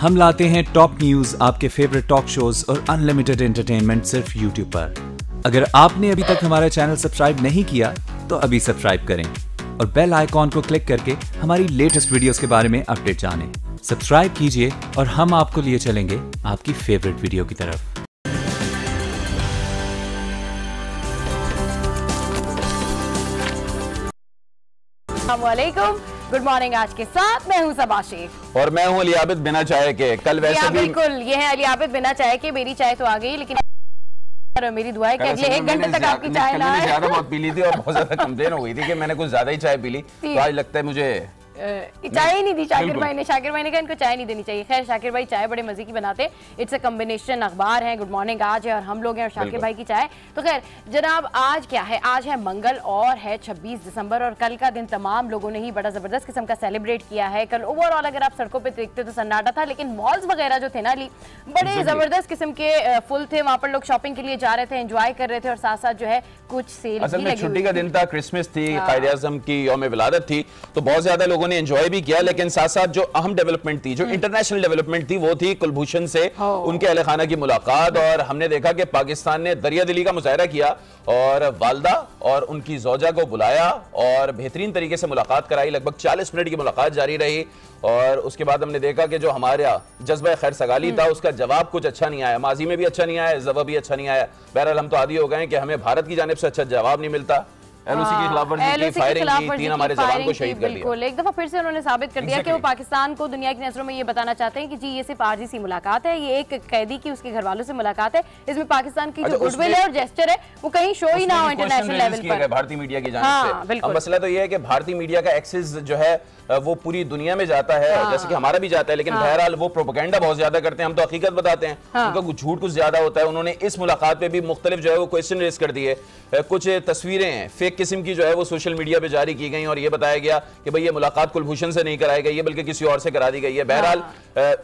हम लाते हैं top news, आपके फेवरेट टॉक शोज और अनलिमिटेड एंटरटेनमेंट सिर्फ यूट्यूब पर। अगर आपने अभी तक हमारा चैनल सब्सक्राइब नहीं किया तो अभी सब्सक्राइब करें और बेल आइकॉन को क्लिक करके हमारी लेटेस्ट वीडियोस के बारे में अपडेट जानें। सब्सक्राइब कीजिए और हम आपको लिए चलेंगे आपकी फेवरेट वीडियो की तरफ। अस्सलामुअलैकुम, गुड मॉर्निंग। आज के साथ मैं हूं सबा शेख और मैं हूं अली आबिद बिना चाय के। कल वैसे भी बिल्कुल ये है अली आबिद बिना चाय के। मेरी चाय तो आ गई, लेकिन मेरी दुआ है कि अगले 1 घंटे तक आपकी चाय ना आए। ज्यादा बहुत पी ली थी और बहुत ज्यादा कंप्लेन हो गई थी कि मैंने कुछ ज्यादा ही चाय पी ली, तो आज लगता है मुझे चाय ही नहीं दी शाकिर भाई ने। शाकिर भाई ने कहा इनको चाय नहीं देनी चाहिए। खैर शाकिर भाई चाय बड़े मजे की बनाते। It's a combination. अखबार है, गुड मॉर्निंग आज है और हम लोग हैं और शाकिर भाई की चाय। तो खैर जनाब, आज क्या है? आज है मंगल और है 26 दिसंबर और कल का दिन तमाम लोगों ने ही बड़ा जबरदस्त किस्म का सेलिब्रेट किया है। कल ओवरऑल अगर आप सड़कों पर देखते तो सन्नाटा था, लेकिन मॉल्स वगैरह जो थे ना अली, बड़े जबरदस्त किस्म के फुल थे। वहां पर लोग शॉपिंग के लिए जा रहे थे, एंजॉय कर रहे थे और साथ साथ जो है कुछ सेल असल में छुट्टी का दिन था, क्रिसमस थी, कायदे आज़म की यौम विलादत थी, तो बहुत ज्यादा लोगों ने एंजॉय भी किया। लेकिन साथ साथ जो अहम डेवलपमेंट थी, जो इंटरनेशनल डेवलपमेंट थी, वो थी कुलभूषण से उनके अहले खाना की मुलाकात। और हमने देखा कि पाकिस्तान ने दरिया दिली का मुजाहरा किया और वालदा और उनकी ज़ौजा को बुलाया और बेहतरीन तरीके से मुलाकात कराई। लगभग 40 मिनट की मुलाकात जारी रही और उसके बाद हमने देखा कि जो हमारा जज्बा खैर सगाली था, उसका जवाब कुछ अच्छा नहीं आया। माजी में भी अच्छा नहीं आया, जवाब भी अच्छा नहीं आया। बहरहाल हम तो आदी हो गए कि हमें भारत की जानिब से अच्छा जवाब नहीं मिलता। एलओसी की खिलाफवर्जी की, फायरिंग की, 3 हमारे जवान को शहीद कर दिया। एक दफा फिर से उन्होंने साबित कर दिया कि वो पाकिस्तान को दुनिया की नजरों में ये बताना चाहते हैं कि जी ये सिर्फ आरजी सी मुलाकात है, ये एक कैदी की उसके घर वालों से मुलाकात है। इसमें पाकिस्तान की जो गुडविल है और जेस्चर है वो कहीं शो ही ना हो इंटरनेशनल लेवल पर भारतीय मीडिया की जानिब से। अब मसला तो ये है कि भारतीय मीडिया का एक्सेस जो है वो पूरी दुनिया में जाता है, जैसे कि हमारा भी जाता है, लेकिन बहरहाल वो प्रोपेगेंडा बहुत ज्यादा करते हैं। हम तो हकीकत बताते हैं, उनका झूठ कुछ ज्यादा होता है। उन्होंने इस मुलाकात पे भी मुख्तलिफ जो है वो क्वेश्चन रेज कर दिए। कुछ तस्वीरें फेक किस्म की जो है वो सोशल मीडिया पे जारी की गई और ये बताया गया कि भाई ये मुलाकात कुलभूषण से नहीं कराई गई है, बल्कि किसी और से करा दी गई है। बहरहाल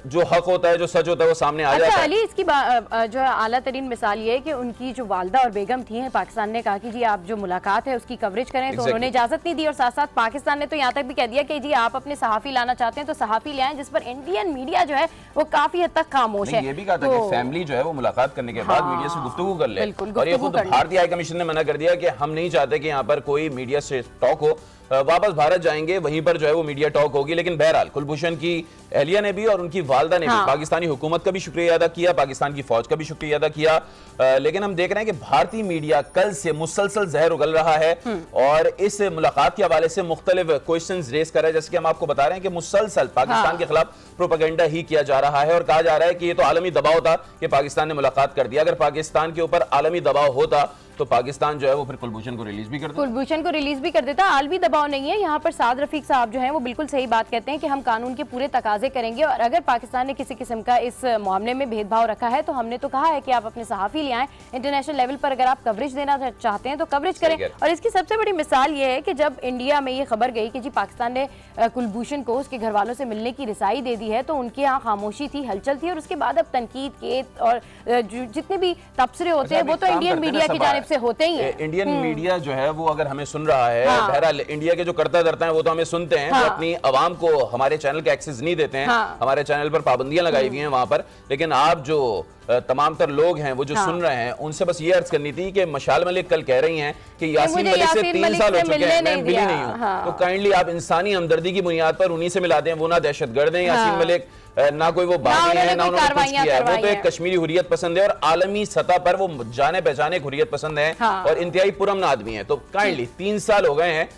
जो हक होता है, जो सच होता है, वो सामने आ जाता है। अली, इसकी जो है आला तरीन मिसाल ये है कि उनकी जो वालदा और बेगम थी, पाकिस्तान ने कहा कि जी आप जो मुलाकात है उसकी कवरेज करें, तो उन्होंने इजाजत नहीं दी। और साथ साथ पाकिस्तान ने तो यहाँ तक भी कह दिया कि जी आप अपने सहाफी लाना चाहते हैं तो सहाफी ले आएं, जिस पर इंडियन मीडिया जो है वो काफी हद तक खामोश है। ये भी कहा था कि फैमिली जो है वो मुलाकात करने के बाद मीडिया से गुफ्तगू कर ले। और ये खुद भारतीय हाई कमीशन ने मना कर दिया कि हम नहीं चाहते कि यहाँ पर कोई मीडिया से टॉक हो। वापस भारत जाएंगे, वहीं पर जो है वो मीडिया टॉक होगी। लेकिन बहरहाल कुलभूषण की एहलिया ने भी और उनकी वालदा ने भी पाकिस्तानी हुकूमत का भी शुक्रिया अदा किया, पाकिस्तान की फौज का भी शुक्रिया अदा किया। लेकिन हम देख रहे हैं कि भारतीय मीडिया कल से मुसलसल जहर उगल रहा है और इस मुलाकात के हवाले से मुख्तलिफ क्वेश्चंस रेज कर रहा है। जैसे कि हम आपको बता रहे हैं कि मुसलसल पाकिस्तान के खिलाफ प्रोपेगेंडा ही किया जा रहा है और कहा जा रहा है कि ये तो आलमी दबाव था कि पाकिस्तान ने मुलाकात कर दिया। अगर पाकिस्तान के ऊपर आलमी दबाव होता तो पाकिस्तान जो है वो फिर कुलभूषण को रिलीज भी कर देता। कुलभूषण को रिलीज भी कर देता। आलमी दबाव नहीं है यहाँ पर। साद रफीक साहब जो हैं वो बिल्कुल सही बात कहते हैं कि हम कानून के पूरे तकाजे करेंगे और अगर पाकिस्तान ने किसी किस्म का इस मामले में भेदभाव रखा है तो हमने तो कहा है कि आप अपने सहाफी ले आएं, इंटरनेशनल लेवल पर अगर आप कवरेज देना चाहते हैं तो कवरेज करें। और इसकी सबसे बड़ी मिसाल ये है कि जब इंडिया में ये खबर गई कि जी पाकिस्तान ने कुलभूषण को उसके घर वालों से मिलने की रिसाई दे दी है, तो उनके यहाँ खामोशी थी, हलचल थी। और उसके बाद अब तनकीद के और जितने भी तबसरे होते हैं वो तो इंडियन मीडिया की जानिब से होते ही हैं। इंडियन मीडिया जो है वो अगर हमें सुन रहा है, बहरहाल इंडिया के जो करता धरता है वो तो हमें सुनते हैं, वो अपनी आवाम को हमारे चैनल का एक्सेस नहीं देते हैं। हमारे चैनल पर पाबंदियां लगाई हुई हैं वहां पर। लेकिन आप जो तमाम तर लोग हैं वो जो सुन रहे हैं, उनसे बस ये अर्ज करनी थी कि मशाल मलिक कल कह रही हैं कि यासीन मलिक से 3 साल हो चुके हैं, मैं मिली नहीं हूं। तो काइंडली आप इंसानी हमदर्दी की बुनियाद पर उन्हीं से मिला दें। वो ना दहशतगर्द हैं यासीन मलिक, ना कोई वो बागी है, ना उन्होंने कुछ किया है। वो तो एक कश्मीरी हुर्रियत पसंद है और आलमी सतह पर वो जाने पहचाने हुर्रियत पसंद है और इंतहाई पुरअमन आदमी है। तो काइंडली 3 साल हो गए हैं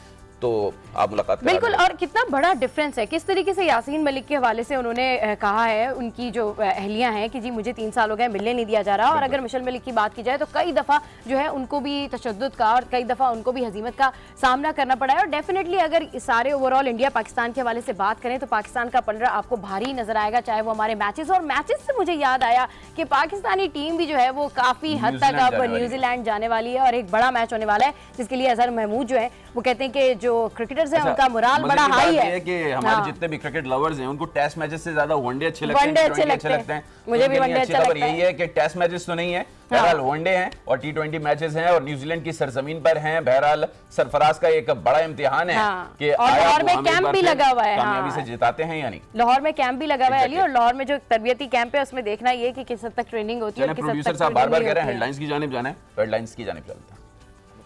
तो आप मुलाकात बिल्कुल। और कितना बड़ा डिफरेंस है, किस तरीके से यासीन मलिक के हवाले से उन्होंने कहा है, उनकी जो अहलियां हैं कि जी मुझे 3 साल हो गए मिलने नहीं दिया जा रहा। और अगर मिशेल मलिक की बात की जाए तो कई दफ़ा जो है उनको भी तशद्दुद का और कई दफ़ा उनको भी हजीमत का सामना करना पड़ा है। और डेफिनेटली अगर सारे ओवरऑल इंडिया पाकिस्तान के हवाले से बात करें तो पाकिस्तान का पलड़ा आपको भारी नजर आएगा, चाहे वो हमारे मैचेस। और मैचेस से मुझे याद आया कि पाकिस्तानी टीम भी जो है वो काफ़ी हद तक अब न्यूजीलैंड जाने वाली है और एक बड़ा मैच होने वाला है जिसके लिए अजहर महमूद जो है वो कहते हैं कि जो जो क्रिकेटर्स हैं उनका मोराल बड़ा हाई है कि हमारे जितने भी क्रिकेट लवर्स हैं उनको टेस्ट मैचेस से ज्यादा वनडे अच्छे लगते हैं। मुझे भी वनडे अच्छा लगता है। यही है कि टेस्ट मैचेस तो नहीं है, बहरहाल वनडे हैं और T20 मैचेस हैं और न्यूजीलैंड की सरजमीन पर हैं। बहरहाल सरफराज का एक बड़ा इम्तिहान है कि लाहौर में कैंप भी लगा हुआ है, कामयाबी से जिताते हैं या नहीं। लाहौर में कैंप भी लगा हुआ है अली, और लाहौर में जो तरबियती कैंप है उसमें देखना ये कि किस हद तक ट्रेनिंग होती है। प्रोड्यूसर साहब बार-बार कह रहे हैं हेडलाइंस की जानिब जाना है, हेडलाइंस की जानिब चलते हैं।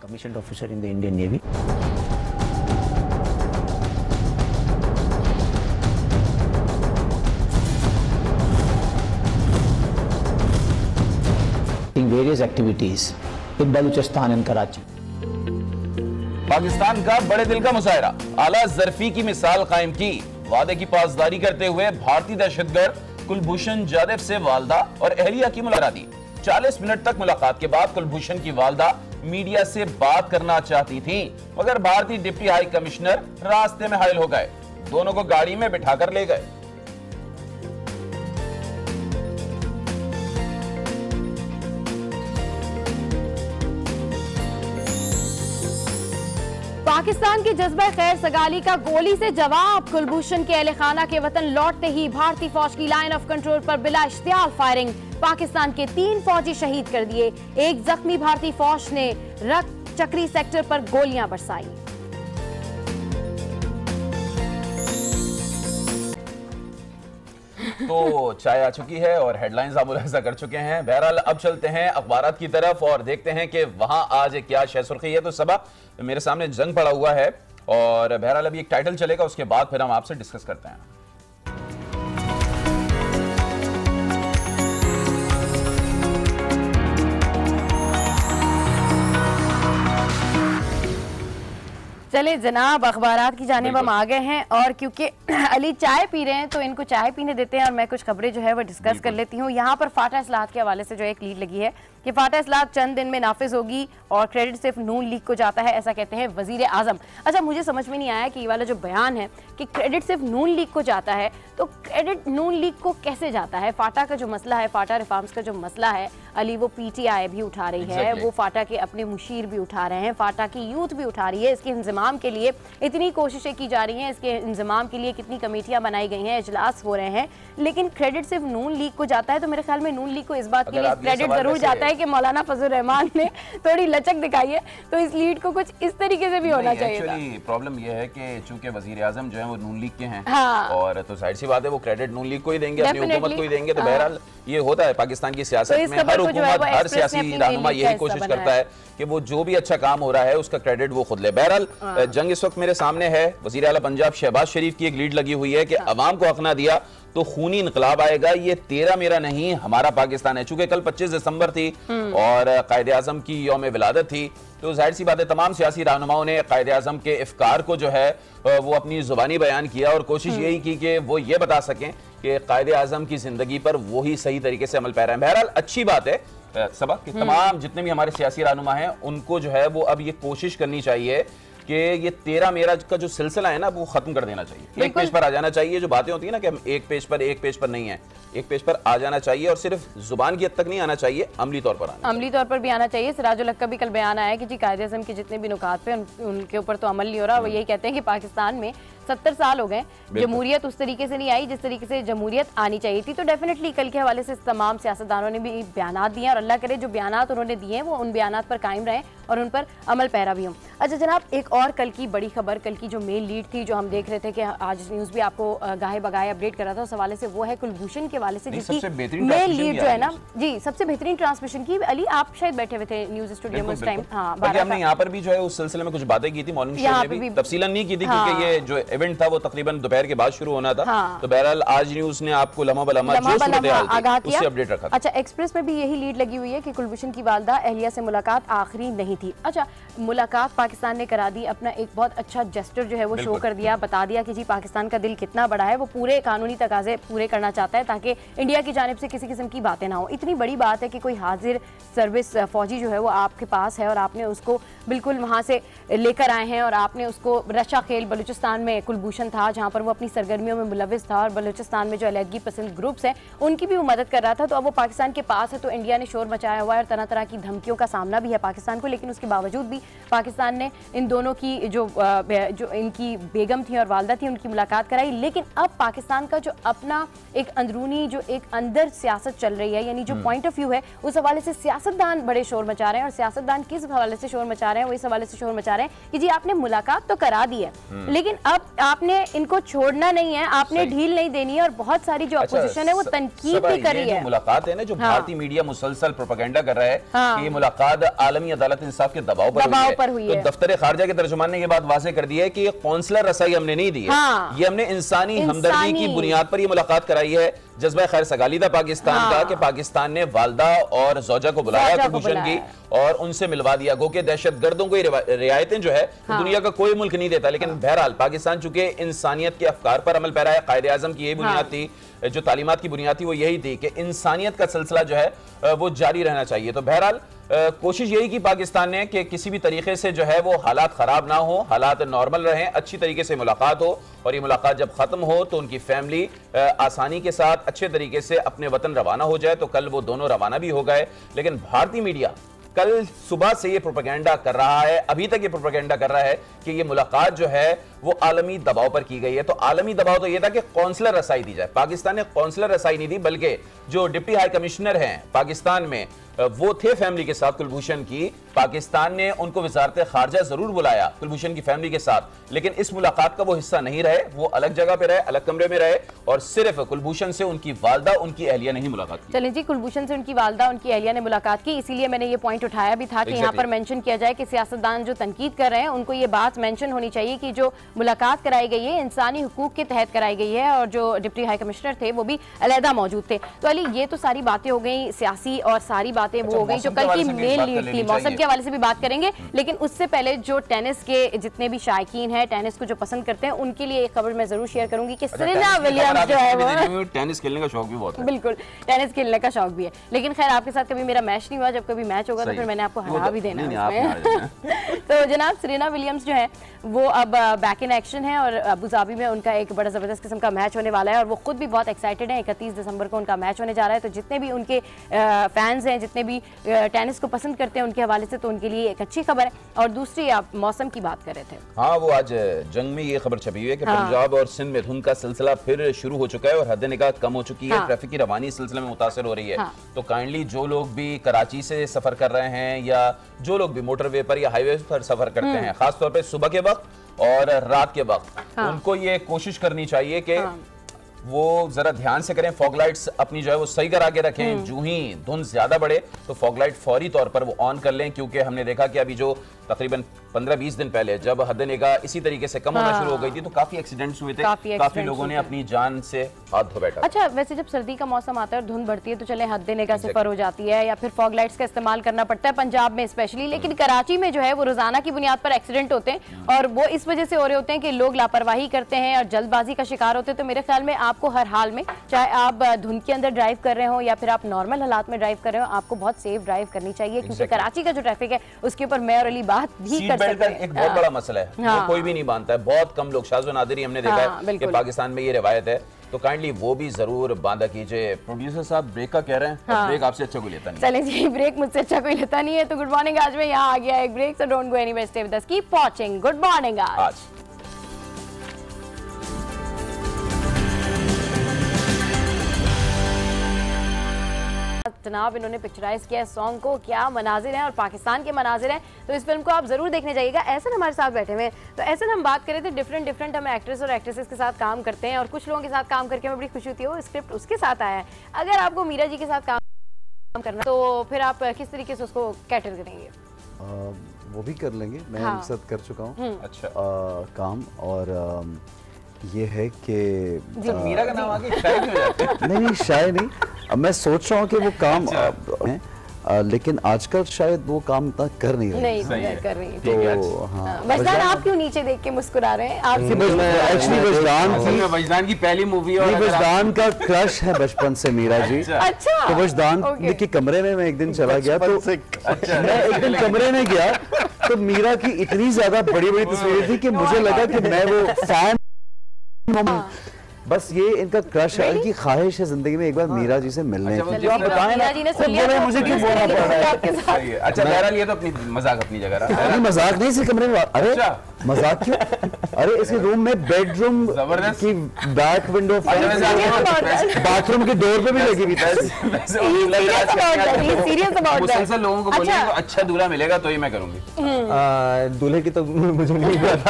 Commissioned officer in the Indian navy. Various activities in Balochistan and Karachi. Pakistan का बड़े दिल का मुशायरा, आला ज़रफ़ी की मिसाल कायम की। वादे की पासदारी करते हुए भारतीय दहशतगर्द कुलभूषण जाधव से वालदा और अहलिया की मुलाकात दी। 40 मिनट तक मुलाकात के बाद कुलभूषण की वालदा मीडिया से बात करना चाहती थी, मगर भारतीय डिप्टी हाई कमिश्नर रास्ते में हायल हो गए। दोनों को गाड़ी में बिठाकर ले गए। पाकिस्तान की जज्बा खैर सगाली का गोली से जवाब। कुलभूषण के अहले खाना के वतन लौटते ही भारतीय फौज की लाइन ऑफ कंट्रोल पर बिला इश्तियाल फायरिंग। पाकिस्तान के 3 फौजी शहीद कर दिए, एक जख्मी भारतीय फौज ने रक्त चक्री सेक्टर पर गोलियां बरसाई। तो चाय आ चुकी है और हेडलाइंस आप मुलाहिजा कर चुके हैं। बहरहाल अब चलते हैं अखबारात की तरफ और देखते हैं कि वहां आज क्या शय सुर्खी है। तो सबा मेरे सामने जंग पड़ा हुआ है और बहरहाल अभी एक टाइटल चलेगा, उसके बाद फिर हम आपसे डिस्कस करते हैं। चले जनाब अखबारात की जानिब हम आ गए हैं और क्योंकि अली चाय पी रहे हैं तो इनको चाय पीने देते हैं और मैं कुछ खबरें जो है वो डिस्कस कर लेती हूँ। यहाँ पर फाटा इस्लाहत के हवाले से जो एक लीड लगी है कि फाटा इस्लाहत चंद दिन में नाफिज होगी और क्रेडिट सिर्फ नून लीग को जाता है, ऐसा कहते हैं वजीर आजम। अच्छा, मुझे समझ में नहीं आया कि ये वाला जो बयान है कि क्रेडिट सिर्फ नून लीग को जाता है, तो क्रेडिट नून लीग को कैसे जाता है? फाटा का जो मसला है, फाटा रिफॉर्म्स का जो मसला है अली, वो PTI भी उठा रही है, वो फाटा के अपने मुशीर भी उठा रहे हैं, फाटा की यूथ भी उठा रही है। इसके इंजमाम के लिए इतनी कोशिशें की जा रही हैं, इसके इंजमाम के लिए कितनी कमेटियां बनाई गई हैं, इजलास हो रहे हैं, लेकिन क्रेडिट सिर्फ नून लीग को जाता है। तो मेरे ख्याल में नून लीग को इस बात के लिए क्रेडिट जरूर जाता है कि मौलाना फजल रहमान ने थोड़ी लचक दिखाई है, तो इस लीड को कुछ इस तरीके से भी होना चाहिए था। प्रॉब्लम यह है कि चूंकि वजीर आजम जो है वो नून लीग के हैं, हाँ। और तो जाहिर सी बात है वो क्रेडिट नून लीग को ही देंगे, अपनी हुकूमत को ही देंगे। तो बहरहाल ये होता है पाकिस्तान की सियासत में, हर हुकूमत हर सियासी रहनुमा यही कोशिश करता है कि वो जो भी अच्छा काम हो रहा है उसका क्रेडिट वो खुद ले। बहरहाल जंग इस वक्त मेरे सामने है। वजीर आला पंजाब शहबाज शरीफ की एक लीड लगी हुई है कि अवाम को हक ना दिया तो खूनी इनकलाब आएगा। ये तेरा मेरा नहीं हमारा पाकिस्तान है। चूंकि कल 25 दिसंबर थी और कायदे आजम की यौम विलादत थी, तो जाहिर सी बात है तमाम सियासी रहनुमाओं ने कायदे आजम के इफ्कार को जो है वो अपनी जुबानी बयान किया और कोशिश यही की कि वो ये बता सकें कि कायदे आजम की जिंदगी पर वो ही सही तरीके से अमल पैरा है। बहरहाल अच्छी बात है सबक कि तमाम जितने भी हमारे सियासी रहनुमा हैं उनको जो है वो अब ये कोशिश करनी चाहिए कि ये तेरा मेरा का जो सिलसिला है ना वो खत्म कर देना चाहिए, एक पेज पर आ जाना चाहिए। जो बातें होती है ना कि हम एक पेज पर नहीं है, एक पेज पर आ जाना चाहिए और सिर्फ जुबान की हद तक नहीं आना चाहिए, अमली तौर पर अमली तौर पर भी आना चाहिए। सिराजुल हक का भी कल बयान आया कि जी कायदे आज़म के जितने भी नुकात पे उनके ऊपर तो अमल नहीं हो रहा। वो यही कहते हैं कि पाकिस्तान में 70 साल हो गए, जमहूरियत उस तरीके से नहीं आई जिस तरीके से जमहूरियत आनी चाहिए थी। तो डेफिनेटली कल के हवाले से तमाम सियासतदानों ने भी बयान दिए और अल्लाह करे जो बयान उन्होंने दिए हैं वो उन बयान पर कायम रहे और उन पर अमल पैरा भी हों। अच्छा जनाब, एक और कल की बड़ी खबर, कल की जो मेन लीड थी जो हम देख रहे थे कि आज न्यूज़ भी आपको गाहे बगाए अपडेट कर रहा था उस हवाले से, वो है कुलभूषण के हवाले से जिसकी मेन लीड जो है ना जी सबसे बेहतरीन ट्रांसमिशन की। अली आप शायद बैठे हुए थे न्यूज़ स्टूडियो में उस टाइम, हाँ हमने यहाँ पर भी जो है उस सिलसिले में कुछ बातें की थी, मॉर्निंग शो में भी तफसीलन नहीं की थी क्योंकि ये जो इवेंट था वो तकरीबन दोपहर के बाद शुरू होना था। तो बहरहाल आज न्यूज़ ने आपको लम्हा बलम्हा आगाह किया, अपडेट रखा था। अच्छा, एक्सप्रेस में भी यही लीड लगी हुई है कि कुलभूषण की वालदा अहलिया से मुलाकात आखिरी नहीं थी। अच्छा, मुलाकात पाकिस्तान ने करा दी, अपना एक बहुत अच्छा जेस्चर जो है वो शो कर दिया, बता दिया कि जी पाकिस्तान का दिल कितना बड़ा है, वो पूरे कानूनी तकाजे पूरे करना चाहता है ताकि इंडिया की जानिब से किसी किस्म की बातें ना हो। इतनी बड़ी बात है कि कोई हाजिर सर्विस फौजी जो है वो आपके पास है और आपने उसको बिल्कुल वहाँ से लेकर आए हैं और आपने उसको रशा खेल बलूचिस्तान में कुलभूषण था जहाँ पर वो अपनी सरगर्मियों में मुलविस था और बलूचिस्तान में जो अलहदगी पसंद ग्रुप्स हैं उनकी भी वो मदद कर रहा था। तो अब वो पाकिस्तान के पास है तो इंडिया ने शोर मचाया हुआ है और तरह तरह की धमकियों का सामना भी है पाकिस्तान को, लेकिन उसके बावजूद भी पाकिस्तान ने इन दोनों की जो इनकी बेगम थी और वालदा थी उनकी मुलाकात कराई। लेकिन अब पाकिस्तान का जो अपना एक अंदरूनी जो एक अंदर सियासत चल रही है, यानी जो पॉइंट ऑफ व्यू है, उस हवाले से सियासतदान बड़े शोर मचा रहे हैं। और सियासतदान किस हवाले से शोर मचा रहे हैं? वो इस हवाले से शोर मचा रहे हैं कि जी आपने मुलाकात तो करा दी है, लेकिन अब आपने इनको छोड़ना नहीं है, आपने ढील नहीं देनी है। और बहुत सारी जो अपोजिशन है वो तनकीद भी कर रही है। मुलाकात है ना, जो भारतीय मीडिया मुसलसल प्रोपेगेंडा कर रहा है कि ये मुलाकात आलमी अदालत इंसाफ के दबाव पर हुई है। तो दफ्तर खारजा के तर्जुमान ने ये बात वाज़ेह कर दी है कि कौंसलर रसाई हमने नहीं दी है, ये हमने इंसानी हमदर्दी की बुनियाद पर ये मुलाकात कराई है। जज्बा खैर सगाली था पाकिस्तान का कि पाकिस्तान ने वालदा और ज़ौजा को बुलाया कुलभूषण की और उनसे मिलवा दिया। गो के दहशतगर्दों को रियायतें जो है दुनिया का कोई मुल्क नहीं देता, लेकिन बहरहाल पाकिस्तान चूंकि इंसानियत के अफकार पर अमल पैरा है, कायदे आज़म की यही बुनियाद थी, जो तालीमात की बुनियाद थी वो यही थी कि इंसानियत का सिलसिला जो है वो जारी रहना चाहिए। तो बहरहाल कोशिश यही की पाकिस्तान ने कि किसी भी तरीके से जो है वो हालात खराब ना हो, हालात नॉर्मल रहें, अच्छी तरीके से मुलाकात हो और ये मुलाकात जब खत्म हो तो उनकी फैमिली आसानी के साथ अच्छे तरीके से अपने वतन रवाना हो जाए। तो कल वो दोनों रवाना भी हो गए, लेकिन भारतीय मीडिया कल सुबह से ये प्रोपेगेंडा कर रहा है, अभी तक ये प्रोपेगेंडा कर रहा है कि ये मुलाकात जो है वो आलमी दबाव पर की गई है। तो आलमी दबाव तो ये था कि कौंसलर रसाई दी जाए। पाकिस्तान ने कौंसलर रसाई नहीं दी, बल्कि जो डिप्टी हाई कमिश्नर हैं पाकिस्तान में वो थे फैमिली के साथ कुलभूषण की, पाकिस्तान ने उनको वजारत खारजा जरूर बुलाया कुलभूषण की फैमिली के साथ, लेकिन इस मुलाकात का वो हिस्सा नहीं रहे, वो अलग जगह पे रहे, अलग कमरे में रहे और सिर्फ कुलभूषण से उनकी वालदा उनकी अहलिया ने ही मुलाकात की। चलें जी, कुलभूषण से उनकी वालदा उनकी अहलिया ने मुलाकात की, इसीलिए मैंने ये पॉइंट उठाया भी था कि यहाँ पर मेंशन किया जाए कि सियासतदान जो तनकीद कर रहे हैं उनको ये बात मेंशन होनी चाहिए कि जो मुलाकात कराई गई है इंसानी हुकूक के तहत कराई गई है और जो डिप्टी हाई कमिश्नर थे वो भी अलहदा मौजूद थे। तो अली ये तो सारी बातें हो गई सियासी और सारी बातें वो हो गई जो कल की मेन लीड थी। मौसम के हवाले से भी बात करेंगे, लेकिन उससे पहले जो टेनिस के जितने भी शायकीन हैं, टेनिस को जो पसंद करते हैं, उनके लिए एक खबर मैं जरूर शेयर करूंगी कि सेरेना विलियम्स जो है वो टेनिस खेलने का शौक भी बहुत है। बिल्कुल, टेनिस खेलने का शौक भी है, लेकिन खैर आपके साथ कभी मेरा मैच नहीं हुआ, जब कभी मैच होगा तो फिर मैंने आपको हरा भी देना है। तो जनाब सेरेना विलियम्स जो है वो अब बैक इन एक्शन है और अबू धाबी में उनका एक बड़ा जबरदस्त किस्म का मैच होने वाला है और वो खुद भी बहुत एक्साइटेड है। 31 दिसंबर को उनका मैच होने जा रहा है। तो जितने भी उनके फैंस हैं, जितने भी टेनिस को पसंद करते हैं उनके हवाले से तो उनके लिए एक अच्छी खबर है। और दूसरी आप मौसम की बात कर रहे थे। हाँ, वो आज जंग में ये खबर छपी हुई है कि पंजाब और सिंध में धुंध का सिलसिला फिर शुरू हो चुका है और हद निगाह कम हो चुकी है। ट्रैफिक की रवानी इस सिलसिले में मुतासर हो रही है। तो काइंडली जो लोग भी कराची से सफर कर रहे हैं या जो लोग भी मोटरवे पर या हाईवे पर सफर करते हैं, खासतौर पर सुबह के वक्त और रात के वक्त, उनको ये कोशिश करनी चाहिए कि वो जरा ध्यान से करें, फॉग लाइट्स अपनी जो है वो सही करा के रखें। जो ही धुंध ज्यादा बढ़े तो फॉग लाइट फौरी तौर पर वो ऑन कर लें, क्योंकि हमने देखा कि अभी जो तकरीबन 15-20 दिन पहले जब हद निगाह इसी तरीके से कम होना शुरू हो गई थी तो काफी एक्सीडेंट्स हुए थे, काफी लोगों ने अपनी जान से हाथ धो बैठा। अच्छा, वैसे जब सर्दी का मौसम आता है और धुंध बढ़ती है तो चले हद निगाह से पर हो जाती है या फिर फॉग लाइट्स का इस्तेमाल करना पड़ता है पंजाब में स्पेशली, लेकिन कराची में जो है वो रोजाना की बुनियाद पर एक्सीडेंट होते हैं और वो इस वजह से हो रहे होते हैं कि लोग लापरवाही करते हैं और जल्दबाजी का शिकार होते हैं। तो मेरे ख्याल में आपको हर हाल में, चाहे आप धुंध के अंदर ड्राइव कर रहे हो या फिर आप नॉर्मल हालात में ड्राइव कर रहे हो, आपको बहुत सेफ ड्राइव करनी चाहिए, क्योंकि कराची का जो ट्रैफिक है उसके ऊपर मैं और अली बात भी कर सकते हैं। एक बहुत बड़ा मसला है, वो कोई भी नहीं मानता है, बहुत कम लोग, शाज़ व नादिर हमने देखा है कि पाकिस्तान में ये रिवायत है, तो काइंडली वो भी जरूर बांधा कीजिए। प्रोड्यूसर साहब ब्रेक का कह रहे हैं, ब्रेक आपसे अच्छा कोई लेता नहीं। चलें जी, ब्रेक मुझसे अच्छा कोई लेता नहीं है। तो गुड मॉर्निंग, आज मैं यहाँ आ गया एक break, so don't go anywhere, stay with us, keep watching good morning. आज जनाब इन्होंने पिक्चराइज किया सॉन्ग को, क्या मनाजिर हैं और पाकिस्तान के मनाजिर हैं, तो इस फिल्म को आप जरूर देखने जाइएगा। ऐसे हमारे साथ बैठे हुए हैं, तो ऐसे हम बात करें थे डिफरेंट हम एक्ट्रेस और एक्ट्रेसेस के साथ काम करते हैं और कुछ लोगों के साथ काम करके हमें बड़ी खुशी होती है, वो स्क्रिप्ट उसके साथ आया है। अगर आपको मीरा जी के साथ काम करना तो फिर आप किस तरीके से उसको कैटर करेंगे? वो भी कर लेंगे, मैं उनके साथ कर चुका हूँ अच्छा काम। और ये है कि मीरा का नाम आगे शाय हो जाते हैं। नहीं शाय नहीं, अब मैं सोच रहा हूँ कि वो काम है, लेकिन आजकल शायद वो काम इतना कर नहीं रहे कर रही तो हाँ। वजदान, आप क्यों नीचे देख के मुस्कुरा रहे हैं? आप एक्चुअली वजदान की पहली मूवी और वजदान का क्रश है बचपन से मीरा जी। अच्छा, तो वजदान के कमरे में मैं एक दिन चला गया, तो मैं एक दिन कमरे में गया तो मीरा की इतनी ज्यादा बड़ी बड़ी तस्वीरें थी कि मुझे लगा कि मैं वो फैन बस ये इनका क्रश है, इनकी ख्वाहिश है जिंदगी में एक बार मीरा जी से मिलने की। जो आप बताएं ना, खुद बोले मुझे क्यों बोलना पड़ रहा है। अच्छा बहरहाल ये तो अपनी मजाक अपनी जगह रहा। मजाक नहीं, इसी कमरे में। अरे मजाक क्यों? अरे इसके रूम में बेडरूम की बैक विंडो, बाथरूम के डोर पे भी लगी हुई है। मुसलसल लोगों को बोलिए अच्छा दूल्हा मिलेगा तो ही मैं करूंगी। दूल्हे की तो मुझे नहीं पता।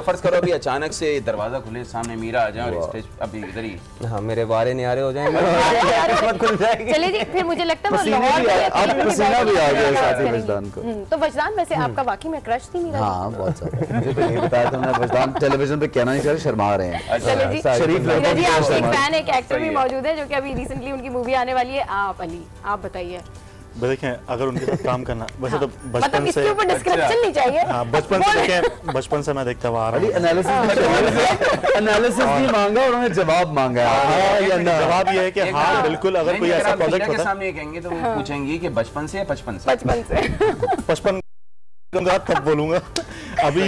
फर्ज करो अभी अचानक से दरवाजा खुले, सामने मीरा आ जाए और स्टेज अभी इधर ही। हाँ मेरे बारे न्यारे हो जाएंगे। चलिए जी, फिर मुझे लगता है पसीना भी आ गया साथी वजदान को। तो वजदान वैसे आपका वाकई में क्रश थी मीरा? हाँ बहुत सारा, मुझे तो नहीं बताया था। मैं वजदान टेलीविजन पे कहना नहीं चाह रहा, शर्मा रहे हैं। चलिए जी, शरीफ मीरा जी आपके एक फैन, एक एक्टर भी मौजूद है जो कि अभी रिसेंटली उनकी मूवी आने वाली है। आप अली, आप बताइए। देखें अगर उनके साथ काम करना वैसे तो मतलब बचपन इसके से, ऊपर डिस्क्रिप्शन नहीं चाहिए। हाँ बचपन से देखें, बचपन से मैं देखता हुआ आ रहा हूँ। एनालिसिस भी मांगा और उन्होंने जवाब मांगा। जवाब ये है कि हाँ बिल्कुल, अगर कोई ऐसा प्रोजेक्ट होता है सामने ये कहेंगे तो वो पूछेंगे कि बचपन से या 55 से? 55 से। 55 तब बोलूंगा। अभी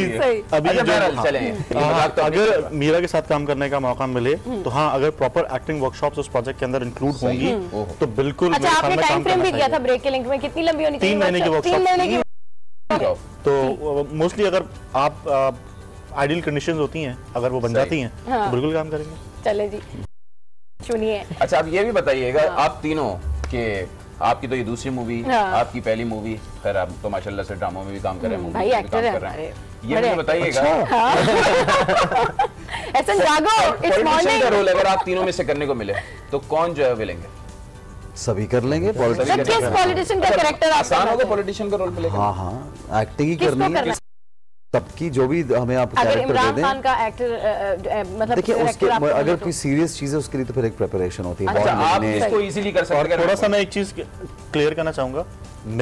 अगर मीरा के साथ काम करने का मौका मिले तो हाँ, अगर प्रॉपर एक्टिंग वर्कशॉप्स उस प्रोजेक्ट के अंदर इंक्लूड होंगी तो बिल्कुल। अच्छा आपने टाइम फ्रेम भी दिया था ब्रेक के लिंक में, कितनी लंबी होनी चाहिए? 3 महीने की वर्कशॉप। तो मोस्टली अगर आप आइडियल कंडीशंस होती हैं, अगर वो बन जाती हैं तो बिल्कुल काम करेंगे। चले जी सुनिए। अच्छा आप ये भी बताइएगा, आप तीनों के, आपकी तो ये दूसरी मूवी, आपकी पहली मूवी, खैर आप तो माशाल्लाह से ड्रामों में भी काम कर रहे हैं, भाई एक्टर है। ये मुझे बताइएगा ऐसा जागो इट्स मॉर्निंग का रोल अगर आप तीनों में से करने को मिले तो कौन जो है वो लेंगे? सभी कर लेंगे। पॉलिटिशियन का कैरेक्टर आसान होगा, पॉलिटिशियन का रोल मिलेगा। हाँ हाँ, एक्टिंग ही करनी है सबकी, जो भी हमें आप अगर कैरेक्टर इमरान दे खान का एक्टर मतलब देखिए उसके अगर कोई सीरियस चीज है उसके लिए तो फिर एक प्रिपरेशन होती है। अच्छा आप इसको इजीली कर सकते हैं। थोड़ा सा मैं एक चीज क्लियर करना चाहूंगा,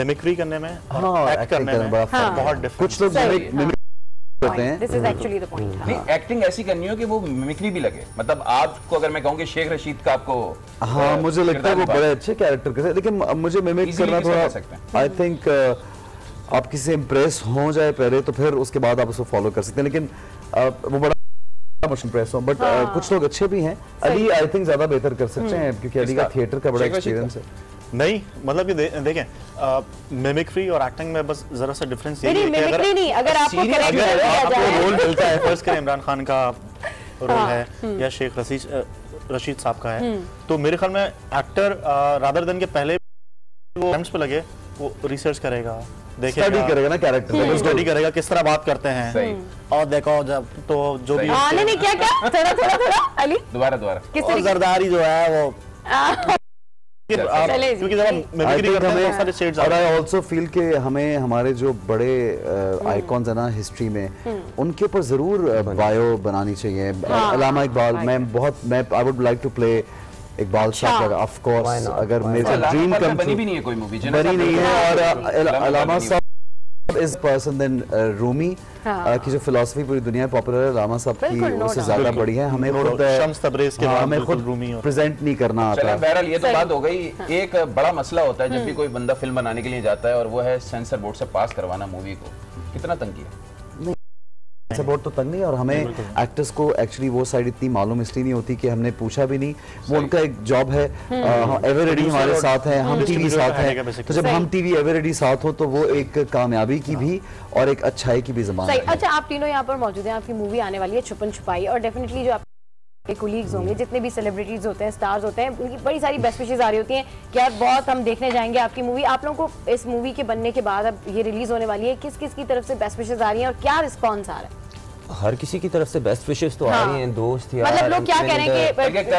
मिमिक्री करने में और एक्ट करने में बहुत डिफरेंस। कुछ लोग मिमिक्री करते हैं, this is actually the point. नहीं एक्टिंग ऐसी करनी हो कि वो मिमिक्री भी लगे। मतलब आपको अगर मैं कहूं कि शेख रशीद का आपको, हाँ मुझे लगता है वो बड़े अच्छे कैरेक्टर करते हैं, लेकिन मुझे मिमिक करना थोड़ा, आई थिंक आप किसी से इम्प्रेस हो जाए पहले तो फिर उसके बाद आप उसको फॉलो कर सकते हैं, लेकिन वो बड़ा मुश्किल इम्प्रेस हो। बट कुछ लोग अच्छे भी हैं। अली आई थिंक ज्यादा बेहतर कर सकते हैं क्योंकि अली का थिएटर का बड़ा एक्सपीरियंस है। नहीं मतलब कि देखें मिमिक्री और एक्टिंग में बस जरा सा डिफरेंस ये है कि अगर आपको रोल मिलता है, फर्स्ट करें इमरान खान का रोल है या शेख रशीद साहब का है, तो मेरे ख्याल में एक्टर रादर देन के पहले वो पे लगे, वो रिसर्च करेगा, स्टडी करेगा ना कैरेक्टर, स्टडी करेगा किस तरह बात करते हैं। और देखो जब तो जो भी नहीं क्या थोड़ा अली दोबारा जरदारी जो है वो क्योंकि जब हम मिमिक्री करते हैं सारे शेड्स। और आई आल्सो फील कि हमें हमारे जो बड़े आइकॉन्स है ना हिस्ट्री में, उनके ऊपर जरूर बायो बनानी चाहिए। अल्लामा इकबाल, मैं I would like to play Iqbal साहब का, ऑफ कोर्स अगर मेरा ड्रीम कम बनी भी नहीं है कोई मूवी, बनी नहीं है। और अल्लामा साहब इज पर्सन देन रूमी की जो फिलॉसफी पूरी दुनिया में पॉपुलर है, अल्लामा साहब की उससे ज्यादा बड़ी है। हमें खुद शम्स तबरेज़ के हमें खुद प्रेजेंट नहीं करना आता। बहरहाल ये तो बात हो गई। एक बड़ा मसला होता है जब भी कोई बंदा फिल्म बनाने के लिए जाता है और वो है सेंसर बोर्ड से पास करवाना मूवी को। कितना तंग किया? सपोर्ट तो तंग नहीं, और हमें एक्टर्स को एक्चुअली वो साइड इतनी मालूम इसलिए नहीं होती कि हमने पूछा भी नहीं, वो उनका एक जॉब है। एवर रेडी हमारे साथ है, हम टीवी साथ है, तो जब हम टीवी एवर रेडी साथ हो तो वो एक कामयाबी की भी और एक अच्छाई की भी ज़बान है। अच्छा आप तीनों यहाँ पर मौजूद हैं, आपकी मूवी आने वाली है छुपन छुपाई, और डेफिनेटली जो आपके कोलीग्स होंगे, जितने भी सेलिब्रिटीज होते हैं, स्टार्स होते हैं, उनकी बड़ी सारी बेस्ट विशेस आ रही होती हैं कि यार बहुत हम देखने जाएंगे आपकी मूवी। आप लोगों को इस मूवी के बनने के बाद, अब ये रिलीज होने वाली है, किस किस की तरफ से बेस्ट विशेस आ रही हैं और क्या रिस्पॉन्स आ रहा है? हर किसी की तरफ से बेस्ट विशेस तो आ रही हैं, दोस्त यार। मतलब लोग क्या कह रहे हैं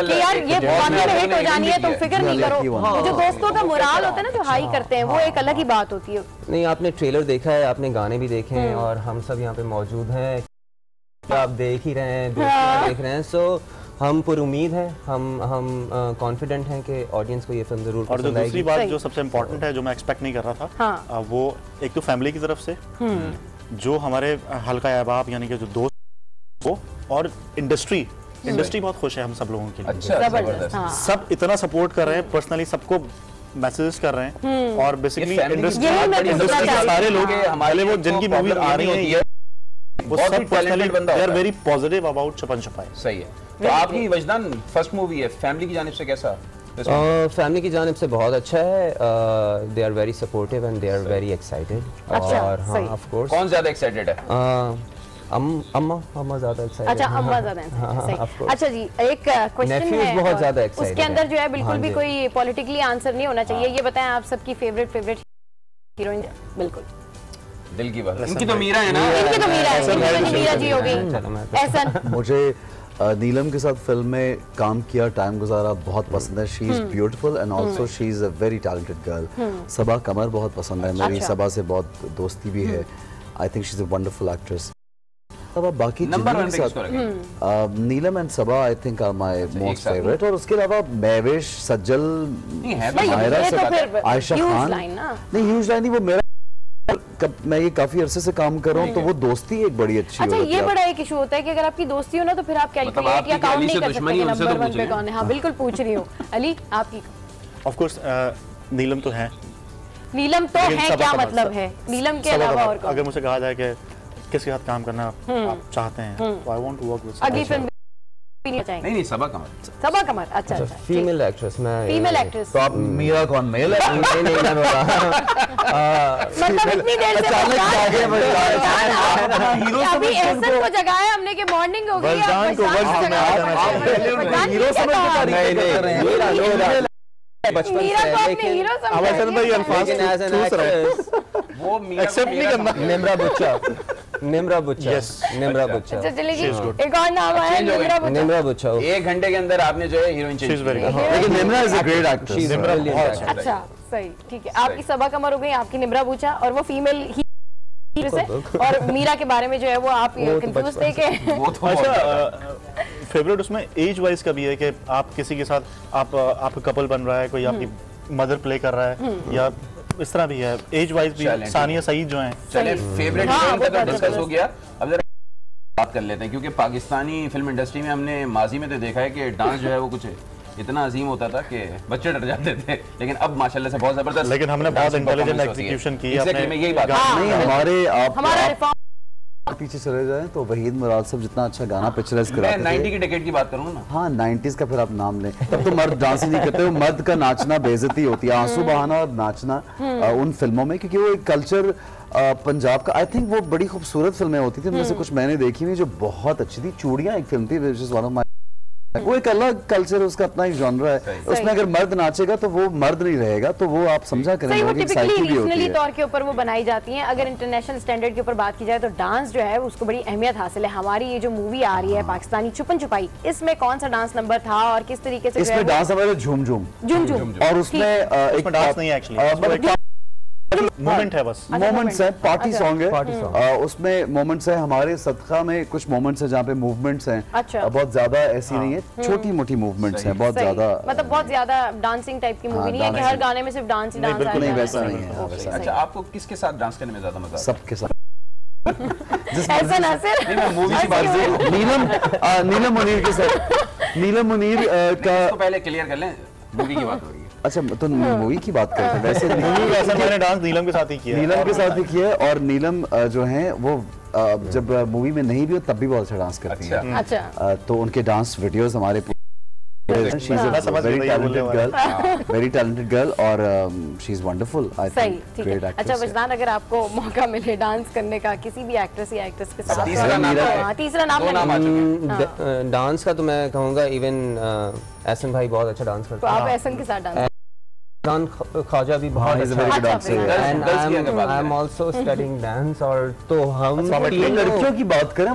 कि यार ये बॉम्बे में हिट हो जानी है, तुम फिक्र नहीं करो। जो दोस्तों का मोराल होता है ना, जो हाई करते हैं, वो एक अलग ही बात होती है। नहीं आपने ट्रेलर देखा है, आपने गाने भी देखे हैं और हम सब यहाँ पे मौजूद हैं, आप देख ही रहे हैं, देख रहे हैं। सो हम पर उम्मीद हैं, हम कॉन्फिडेंट हैं कि ऑडियंस को ये फिल्म जरूर पसंद आएगी। और दूसरी बात जो सबसे इम्पोर्टेंट है, जो मैं एक्सपेक्ट नहीं कर रहा था, वो एक तो फैमिली की तरफ से, जो हमारे हल्का अहबाब यानी कि जो दोस्त वो, और इंडस्ट्री बहुत खुश है हम सब लोगों के लिए। अच्छा, सब इतना सपोर्ट कर रहे हैं, पर्सनली सबको मैसेजेस कर रहे हैं, और बेसिकली इंडस्ट्री के सारे लोग हमारे वो जिनकी मूवी आ रही है, वो सब personally they are very positive about Chhupan Chhupai. सही है। तो आपकी वजदान फर्स्ट मूवी है, फैमिली की जानिब से कैसा? फैमिली की जानिब से बहुत अच्छा है, they are very supportive and they are very excited. और हाँ ऑफ कोर्स। कौन ज्यादा एक्साइटेड है? अम्मा ज्यादा एक्साइटेड। अच्छा अम्मा ज्यादा एक्साइटेड। अच्छा जी एक क्वेश्चन है बहुत ज्यादा एक्साइटेड, उसके अंदर जो है बिल्कुल भी कोई पॉलिटिकली आंसर नहीं होना चाहिए। ये बताएं आप सबकी फेवरेट हीरोइन? बिल्कुल दिल की बात। इनकी तो मीरा है ना? इनकी तो मीरा है, मीरा जी हो गई। ऐसा मुझे नीलम के साथ फिल्म में काम किया, टाइम गुजारा, बहुत पसंद है। She is beautiful and also she is a very talented girl. Saba Qamar बहुत पसंद है मेरी, सबा से बहुत दोस्ती भी है। I think she is a wonderful actress. अब बाकी नंबर के साथ Neelam and Saba I think are my most favourite. और उसके अलावा महवेश, सज्जल, आयशा खान, नहीं ह्यूज लाइन नहीं, वो मेरा मैं ये काफी अरसे से काम कर रहा हूँ तो वो दोस्ती एक बड़ी अच्छी। अच्छा ये बड़ा एक इशू होता है कि अगर आपकी दोस्ती हो ना तो फिर आप कैलकुलेट या काउंट नहीं कर सकते कि नंबर 1 पे कौन है। हाँ बिल्कुल पूछ रही हूँ। अली आपकी? ऑफ कोर्स नीलम तो है। नीलम तो है क्या मतलब है? नीलम के अलावा और कौन? अगर मुझे कहा जाए कि किसके साथ काम करना आप चाहते हैं तो I want to work with अगली फिल्म नहीं सबा कमर। सबा कमर। अच्छा अच्छा फीमेल एक्ट्रेस। मैं फीमेल एक्ट्रेस। तो आप मीरा कौन मेल है? नहीं मतलब इतनी देर से अभी एहसन को जगाया हमने कि मॉर्निंग हो गई, आप हीरो समझ के बचपन से वो एक्सेप्ट नहीं करना। निम्रा बुच्चा। चलिए एक और नाम है निम्रा बुच्चा। 1 घंटे के अंदर आपने जो है हीरोइन चेंज की। लेकिन Nimra is a great actress. अच्छा सही ठीक है। आपकी सबा कमर हो गई, आपकी निम्रा बुच्चा, और वो फीमेल हीरो से। और मीरा के बारे में जो है वो आप कंफ्यूज थे कि वो तो अच्छा फेवरेट उसमें एज वाइज का भी है कि आप किसी के साथ आप कपल बन रहा है, कोई आपकी मदर प्ले कर रहा है या इस तरह भी है। एज वाइज भी सानिया सईद जो हैं। चले फेवरेट हीरोइन का तो डिस्कस हो गया, अब जरा बात कर लेते हैं क्योंकि पाकिस्तानी फिल्म इंडस्ट्री में हमने माजी में तो देखा है कि डांस जो है वो कुछ इतना अजीम होता था कि बच्चे डर जाते थे, लेकिन अब माशाल्लाह से बहुत जबरदस्त। लेकिन हमने बहुत इंटेलिजेंट एग्जीक्यूशन की है। मैं यही बात नहीं हमारा पीछे चले जाएं तो वहीद मुराद साहब जितना अच्छा गाना पिक्चराइज कराते थे। 90 की डेकेड की बात करूंगा ना। हाँ 90s का फिर आप नाम लें, तब तो मर्द डांस ही नहीं करते, वो मर्द का नाचना बेइज्जती होती है। आंसू बहाना और नाचना उन फिल्मों में, क्योंकि वो एक कल्चर पंजाब का। आई थिंक वो बड़ी खूबसूरत फिल्में होती थी, उनमें से कुछ मैंने देखी हुई जो बहुत अच्छी थी। चूड़ियां एक फिल्म थी, वो एक अलग कल्चर, उसका अपना एक जॉनरा है। उसमें अगर मर्द नाचेगा तो वो मर्द नहीं रहेगा, तो वो आप समझा करेंगे। वो टिपिकली रीजनली तौर के ऊपर वो बनाई जाती हैं। अगर इंटरनेशनल स्टैंडर्ड के ऊपर बात की जाए तो डांस जो है उसको बड़ी अहमियत हासिल है। हमारी ये जो मूवी आ रही है पाकिस्तानी छुपन छुपाई, इसमें कौन सा डांस नंबर था और किस तरीके से? इसमें डांस नंबर है झूम झूम झूम झूम, और उसमें एक डांस नहीं है एक्चुअली, मोमेंट है बस। मोमेंट्स है, पार्टी सॉन्ग है। उसमें मोमेंट्स है, हमारे सदका में कुछ मोमेंट्स है जहाँ पे मूवमेंट्स हैं। अच्छा। बहुत ज्यादा ऐसी नहीं है, छोटी मोटी मूवमेंट्स हैं, बहुत ज्यादा मतलब बहुत ज्यादा डांसिंग टाइप की मूवी नहीं है कि हर गाने में सिर्फ डांस ही डांस है। नहीं वैसा नहीं है। अच्छा आपको किसके साथ डांस करने में ज्यादा मजा आता है? सबके साथ। ऐसा ना सिर्फ मूवी की बात नीलम मुनीर के साथ। नीलम मुनीर का पहले क्लियर कर लें, मूवी की बात हो रही है। अच्छा तो मूवी की बात करते हैं। वैसे मैंने डांस नीलम के साथ ही किया है। नीलम के साथ ही किया है, और नीलम जो है वो जब मूवी में नहीं भी हो तब भी बहुत अच्छा डांस करती है। अच्छा तो उनके डांस वीडियोस हमारे वेरी टैलेंटेड गर्ल और शी इज वंडरफुल। आई सही ठीक है। अच्छा वजदान, अगर आपको मौका मिले डांस करने का किसी भी एक्ट्रेस या एक्ट्रेस के साथ, तीसरा नाम डांस का, तो मैं कहूँगा इवन एहसन भाई बहुत अच्छा डांस करते हैं। तो आप एहसन के साथ डांस? ख्वाजा भी बहुत अच्छा है, and I am also studying dance. और तो हम लड़कियों की बात करें,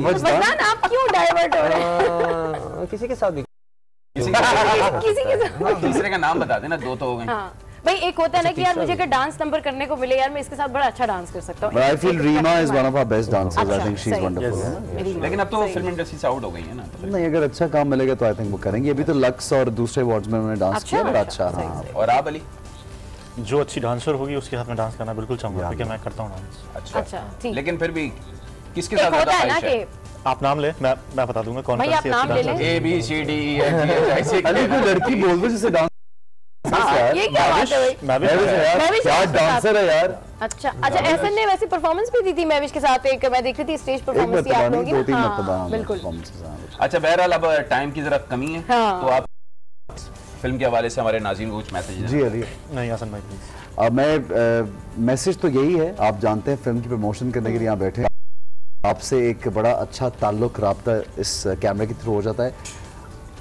वजदान आप क्यों डाइवर्ट हो रहे हैं? किसी के साथ भी किसी के साथ तीसरे का नाम बता देना, 2 तो हो गए। भाई एक होता है ना कि यार मुझे अगर डांस नंबर करने को मिले, यार मैं इसके साथ बड़ा अच्छा डांस कर सकता हूँ। I feel Reema is one of our best dancers. I think she's wonderful. लेकिन अब तो फिल्म इंडस्ट्री से आउट हो गई है ना। नहीं, अगर अच्छा काम मिलेगा तो आई थिंक वो करेंगे। अभी तो लक्स और दूसरे अवार्ड्स में उन्होंने डांस किया, बड़ा अच्छा रहा। और आप अली? जो अच्छी डांसर होगी उसके साथ में डांस करना बिल्कुल चाहूंगा, क्योंकि मैं करता हूँ डांस। अच्छा ठीक। लेकिन फिर भी किसके साथ ज्यादा ख्वाहिश है? आप नाम ले, मैं बता दूंगा कौन भाई आप नाम ले लें। A B C D E F G H I J K। Ali कोई लड़की बोल दो जिसे डांस ये क्या बात है भाई? मैविश क्या डांसर है यार। अच्छा एहसन ने वैसे परफॉर्मेंस भी दी थी मैविश के साथ, एक मैं देख रही थी स्टेज परफॉर्मेंस थी आप लोगों की। 2-3 मरतबा बिल्कुल। अच्छा बहरहाल अब टाइम की जरा कमी है, तो आप फिल्म के हवाले से हमारे नाज़रीन को कुछ मैसेज जी अली। नहीं हसन भाई प्लीज। मैं मैसेज तो यही है, आप जानते हैं फिल्म की प्रमोशन करने के लिए यहाँ बैठे, आपसे एक बड़ा अच्छा ताल्लुक राब्ता इस कैमरे के थ्रू हो जाता है।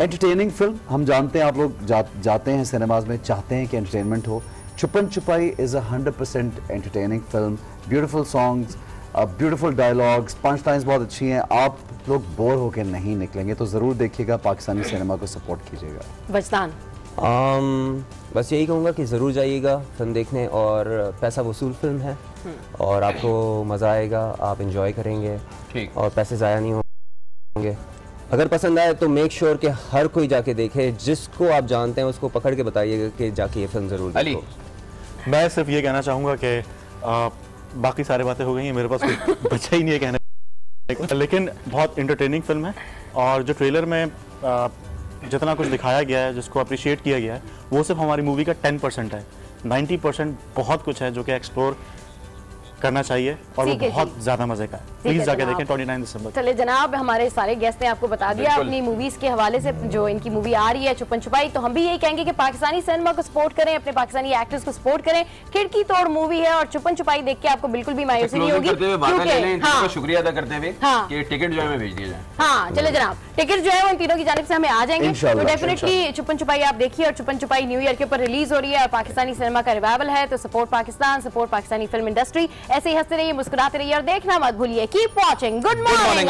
एंटरटेनिंग फिल्म, हम जानते हैं आप लोग जाते हैं सिनेमाज में, चाहते हैं कि एंटरटेनमेंट हो। Chhupan Chhupai is 100% entertaining film, beautiful songs, beautiful dialogues, punch lines बहुत अच्छी हैं, आप लोग बोर होकर नहीं निकलेंगे, तो ज़रूर देखिएगा, पाकिस्तानी सिनेमा को सपोर्ट कीजिएगा। बजदान बस यही कहूँगा कि ज़रूर जाइएगा फिल्म देखने, और पैसा वसूल फिल्म है और आपको मज़ा आएगा, आप इंजॉय करेंगे और पैसे ज़ाया नहीं होंगे। अगर पसंद आए तो मेक श्योर कि हर कोई जाके देखे, जिसको आप जानते हैं उसको पकड़ के बताइएगा कि जाके ये फिल्म ज़रूर देखो। मैं सिर्फ ये कहना चाहूँगा कि बाकी सारी बातें हो गई हैं, मेरे पास कोई बचा ही नहीं है कहने को, लेकिन बहुत इंटरटेनिंग फिल्म है और जो ट्रेलर में जितना कुछ दिखाया गया है, जिसको अप्रिशिएट किया गया है, वो सिर्फ हमारी मूवी का 10% है। 90% बहुत कुछ है जो कि एक्सप्लोर करना चाहिए और वो बहुत ज्यादा मजे का है। प्लीज जाके देखें 29 दिसंबर। चले जनाब, हमारे सारे गेस्ट ने आपको बता दिया अपनी मूवीज के हवाले से, जो इनकी मूवी आ रही है छुपन छुपाई, तो हम भी यही कहेंगे कि पाकिस्तानी सिनेमा को सपोर्ट करें, अपने पाकिस्तानी एक्टर्स को सपोर्ट करें। खिड़की तोड़ मूवी है और छुपन छुपाई देख के आपको बिल्कुल भी मायूसी नहीं होगी। शुक्रिया अदा करते हुए कि टिकट जो है हमें भेज दिया जाए। हाँ चले जनाब, टिकट जो है वो इन तीनों की जानिब से हमें आ जाएंगे, तो डेफिनेटली छुपन छुपाई आप देखिए। और छुपन छुपाई न्यू ईयर के ऊपर रिलीज हो रही है और पाकिस्तानी सिनेमा का रिवाइवल है, तो support Pakistan, support Pakistani film industry. ऐसे ही हंसते रहिए, मुस्कुराते रहिए और देखना मत भूलिए। Keep watching. Good morning.